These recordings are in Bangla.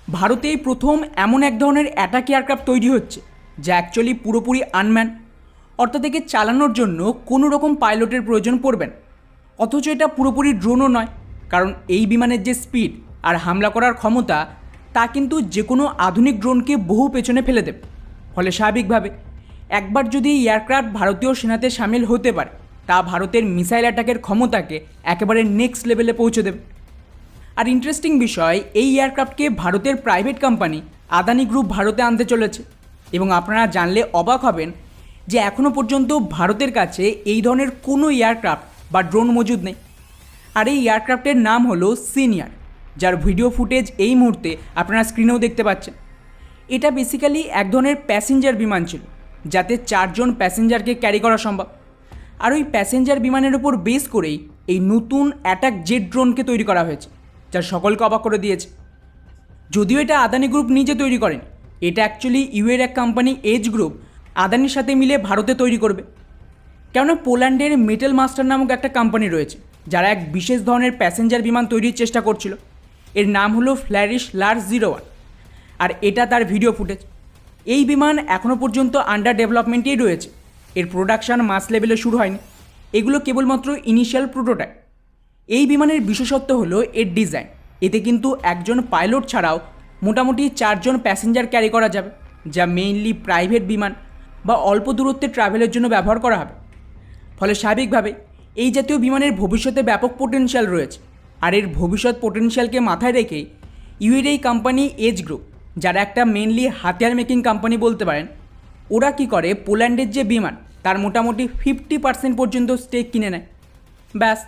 ভারতেই প্রথম এমন এক ধরনের অ্যাটাক এয়ারক্রাফট তৈরি হচ্ছে যা অ্যাকচুয়ালি পুরোপুরি আনম্যান, অর্থাৎ একে চালানোর জন্য কোনো রকম পাইলটের প্রয়োজন পড়বে না। অথচ এটা পুরোপুরি ড্রোনও নয়, কারণ এই বিমানের যে স্পিড আর হামলা করার ক্ষমতা তা কিন্তু যে কোনো আধুনিক ড্রোনকে বহু পেছনে ফেলে দেবে। ফলে স্বাভাবিকভাবে একবার যদি এই এয়ারক্রাফট ভারতীয় সেনাতে সামিল হতে পারে, তা ভারতের মিসাইল অ্যাটাকের ক্ষমতাকে একেবারে নেক্সট লেভেলে পৌঁছে দেবে। আর ইন্টারেস্টিং বিষয়, এই এয়ারক্রাফটকে ভারতের প্রাইভেট কোম্পানি আদানি গ্রুপ ভারতে আনতে চলেছে। এবং আপনারা জানলে অবাক হবেন যে এখনও পর্যন্ত ভারতের কাছে এই ধরনের কোনো এয়ারক্রাফট বা ড্রোন মজুদ নেই। আর এই এয়ারক্রাফটের নাম হলো সিনিয়র, যার ভিডিও ফুটেজ এই মুহূর্তে আপনারা স্ক্রিনেও দেখতে পাচ্ছেন। এটা বেসিক্যালি এক ধরনের প্যাসেঞ্জার বিমান ছিল, যাতে 4 জন প্যাসেঞ্জারকে ক্যারি করা সম্ভব। আর ওই প্যাসেঞ্জার বিমানের উপর বেস করেই এই নতুন অ্যাটাক জেট ড্রোনকে তৈরি করা হয়েছে, যা সকলকে অবাক করে দিয়েছে। যদিও এটা আদানি গ্রুপ নিজে তৈরি করেন, এটা অ্যাকচুয়ালি ইউএর এক কোম্পানি এজ গ্রুপ আদানির সাথে মিলে ভারতে তৈরি করবে। কেননা পোল্যান্ডের মেটাল মাস্টার নামক একটা কোম্পানি রয়েছে, যারা এক বিশেষ ধরনের প্যাসেঞ্জার বিমান তৈরির চেষ্টা করছিল। এর নাম হলো ফ্ল্যারিশ লার্জ 01, আর এটা তার ভিডিও ফুটেজ। এই বিমান এখনও পর্যন্ত আন্ডার ডেভেলপমেন্টেই রয়েছে, এর প্রোডাকশান মাস লেভেলে শুরু হয়নি, এগুলো কেবলমাত্র ইনিশিয়াল প্রোটোটাইপ। এই বিমানের বিশেষত্ব হলো এর ডিজাইন। এতে কিন্তু একজন পাইলট ছাড়াও মোটামুটি 4 জন প্যাসেঞ্জার ক্যারি করা যাবে, যা মেইনলি প্রাইভেট বিমান বা অল্প দূরত্বে ট্রাভেলের জন্য ব্যবহার করা হবে। ফলে স্বাভাবিকভাবে এই জাতীয় বিমানের ভবিষ্যতে ব্যাপক পোটেনশিয়াল রয়েছে। আর এর ভবিষ্যৎ পোটেনশিয়ালকে মাথায় রেখে ইউএর এই কোম্পানি এজ গ্রুপ, যারা একটা মেইনলি হাতিয়ার মেকিং কোম্পানি বলতে পারেন, ওরা কী করে, পোল্যান্ডের যে বিমান তার মোটামুটি 50% পর্যন্ত স্টেক কিনে নেয়। ব্যাস,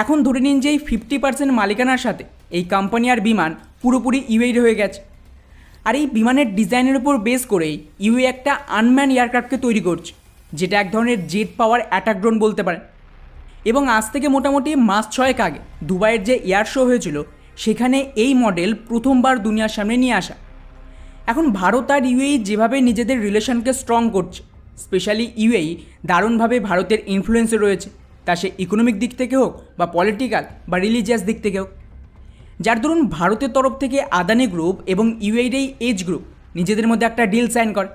এখন ধরে নিন যে এই 50% মালিকানার সাথে এই কোম্পানি আর বিমান পুরোপুরি ইউএর হয়ে গেছে। আর এই বিমানের ডিজাইনের উপর বেস করেই ইউএ একটা আনম্যান এয়ারক্রাফটকে তৈরি করছে, যেটা এক ধরনের জেট পাওয়ার অ্যাটাক ড্রোন বলতে পারেন। এবং আজ থেকে মোটামুটি মাস 6 আগে দুবাইয়ের যে এয়ার শো হয়েছিল, সেখানে এই মডেল প্রথমবার দুনিয়ার সামনে নিয়ে আসা। এখন ভারত আর ইউএই যেভাবে নিজেদের রিলেশনকে স্ট্রং করছে, স্পেশালি ইউএই দারুণভাবে ভারতের ইনফ্লুয়েন্সে রয়েছে, তা সে ইকোনমিক দিক থেকে হোক বা পলিটিক্যাল বা রিলিজিয়াস দিক থেকে হোক। যার দরুন ভারতের তরফ থেকে আদানি গ্রুপ এবং ইউএইর এই এজ গ্রুপ নিজেদের মধ্যে একটা ডিল সাইন করে,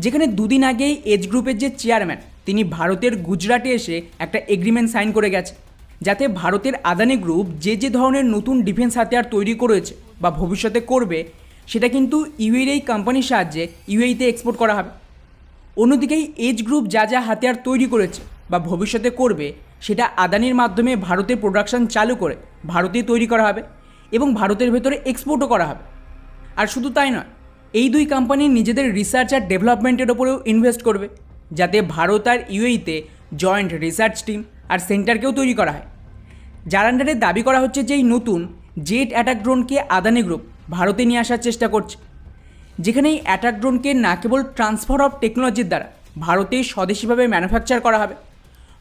যেখানে দুদিন আগেই এজ গ্রুপের যে চেয়ারম্যান তিনি ভারতের গুজরাটে এসে একটা এগ্রিমেন্ট সাইন করে গেছে, যাতে ভারতের আদানি গ্রুপ যে যে ধরনের নতুন ডিফেন্স হাতিয়ার তৈরি করেছে বা ভবিষ্যতে করবে, সেটা কিন্তু ইউএইর এই কোম্পানির সাহায্যে ইউএইতে এক্সপোর্ট করা হবে। অন্যদিকেই এজ গ্রুপ যা যা হাতিয়ার তৈরি করেছে বা ভবিষ্যতে করবে, সেটা আদানির মাধ্যমে ভারতের প্রোডাকশান চালু করে ভারতেই তৈরি করা হবে এবং ভারতের ভেতরে এক্সপোর্টও করা হবে। আর শুধু তাই নয়, এই দুই কোম্পানি নিজেদের রিসার্চ আর ডেভেলপমেন্টের ওপরেও ইনভেস্ট করবে, যাতে ভারত আর ইউএইতে জয়েন্ট রিসার্চ টিম আর সেন্টারকেও তৈরি করা হয়। যার আন্ডারে দাবি করা হচ্ছে যে এই নতুন জেট অ্যাটাক ড্রোনকে আদানি গ্রুপ ভারতে নিয়ে আসার চেষ্টা করছে, যেখানে এই অ্যাটাক ড্রোনকে না কেবল ট্রান্সফার অফ টেকনোলজির দ্বারা ভারতেই স্বদেশিভাবে ম্যানুফ্যাকচার করা হবে,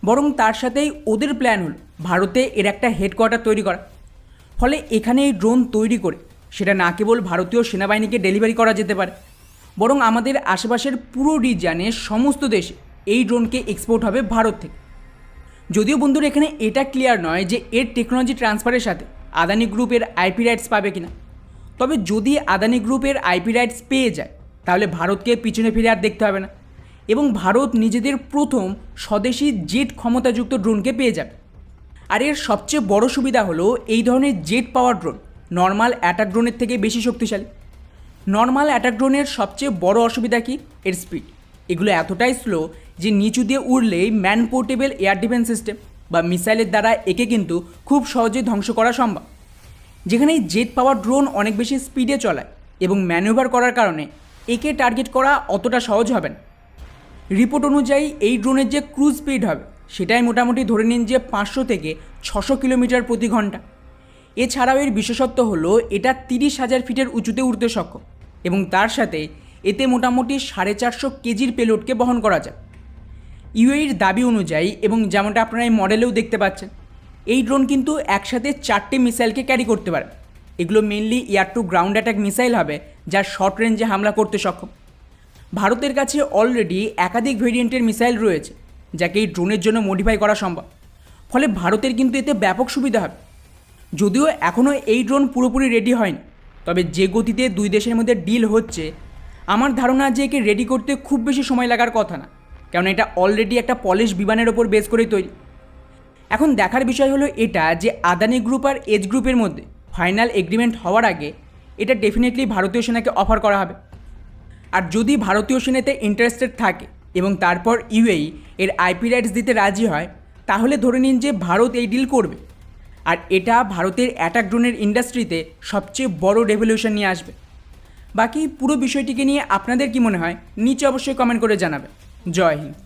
বরং তার সাথেই ওদের প্ল্যান হল ভারতে এর একটা হেডকোয়ার্টার তৈরি করা। ফলে এখানে এই ড্রোন তৈরি করে সেটা না কেবল ভারতীয় সেনাবাহিনীকে ডেলিভারি করা যেতে পারে, বরং আমাদের আশেপাশের পুরো রিজিয়নের সমস্ত দেশে এই ড্রোনকে এক্সপোর্ট হবে ভারত থেকে। যদিও বন্ধুরা এখানে এটা ক্লিয়ার নয় যে এর টেকনোলজি ট্রান্সফারের সাথে আদানি গ্রুপের আইপি রাইটস পাবে কিনা। তবে যদি আদানি গ্রুপের আইপি রাইটস পেয়ে যায়, তাহলে ভারতকে পিছনে ফিরে আর দেখতে হবে না এবং ভারত নিজেদের প্রথম স্বদেশি জেট ক্ষমতাযুক্ত ড্রোনকে পেয়ে যাবে। আর এর সবচেয়ে বড় সুবিধা হলো এই ধরনের জেট পাওয়ার ড্রোন নর্মাল অ্যাটাক ড্রোনের থেকে বেশি শক্তিশালী। নর্মাল অ্যাটাক ড্রোনের সবচেয়ে বড় অসুবিধা কি, এর স্পিড। এগুলো এতটাই স্লো যে নিচু দিয়ে উড়লেই man portable air defence system বা মিসাইলের দ্বারা একে কিন্তু খুব সহজেই ধ্বংস করা সম্ভব। যেখানে এই জেট পাওয়ার ড্রোন অনেক বেশি স্পিডে চলায় এবং ম্যানুভার করার কারণে একে টার্গেট করা অতটা সহজ হবে না। রিপোর্ট অনুযায়ী এই ড্রোনের যে ক্রুজ স্পিড হবে, সেটাই মোটামুটি ধরে নিন যে 500 থেকে 600 কিলোমিটার প্রতি ঘন্টা। এছাড়াও এর বিশেষত্ব হলো এটা 30,000 ফিটের উঁচুতে উঠতে সক্ষম এবং তার সাথে এতে মোটামুটি 450 কেজির পেলোডকে বহন করা যায়। ইউএইর দাবি অনুযায়ী, এবং যেমনটা আপনারা এই মডেলেও দেখতে পাচ্ছেন, এই ড্রোন কিন্তু একসাথে 4টে মিসাইলকে ক্যারি করতে পারে। এগুলো mainly air to ground attack missile হবে, যা শর্ট রেঞ্জে হামলা করতে সক্ষম। ভারতের কাছে অলরেডি একাধিক ভেরিয়েন্টের মিসাইল রয়েছে, যাকে এই ড্রোনের জন্য মডিফাই করা সম্ভব। ফলে ভারতের কিন্তু এতে ব্যাপক সুবিধা হবে। যদিও এখনও এই ড্রোন পুরোপুরি রেডি হয়নি, তবে যে গতিতে দুই দেশের মধ্যে ডিল হচ্ছে, আমার ধারণা যে একে রেডি করতে খুব বেশি সময় লাগার কথা না, কারণ এটা অলরেডি একটা পলিশ বিমানের ওপর বেস করে তৈরি। এখন দেখার বিষয় হলো এটা যে আদানি গ্রুপ আর এজ গ্রুপের মধ্যে ফাইনাল এগ্রিমেন্ট হওয়ার আগে এটা ডেফিনেটলি ভারতীয় সেনাকে অফার করা হবে। আর যদি ভারতীয় সেনাতে ইন্টারেস্টেড থাকে এবং তারপর ইউএই এর আইপি রাইটস দিতে রাজি হয়, তাহলে ধরে নিন যে ভারত এই ডিল করবে, আর এটা ভারতের অ্যাটাক ড্রোনের ইন্ডাস্ট্রিতে সবচেয়ে বড় রেভলিউশন নিয়ে আসবে। বাকি পুরো বিষয়টিকে নিয়ে আপনাদের কি মনে হয় নিচে অবশ্যই কমেন্ট করে জানাবেন। জয় হিন্দ।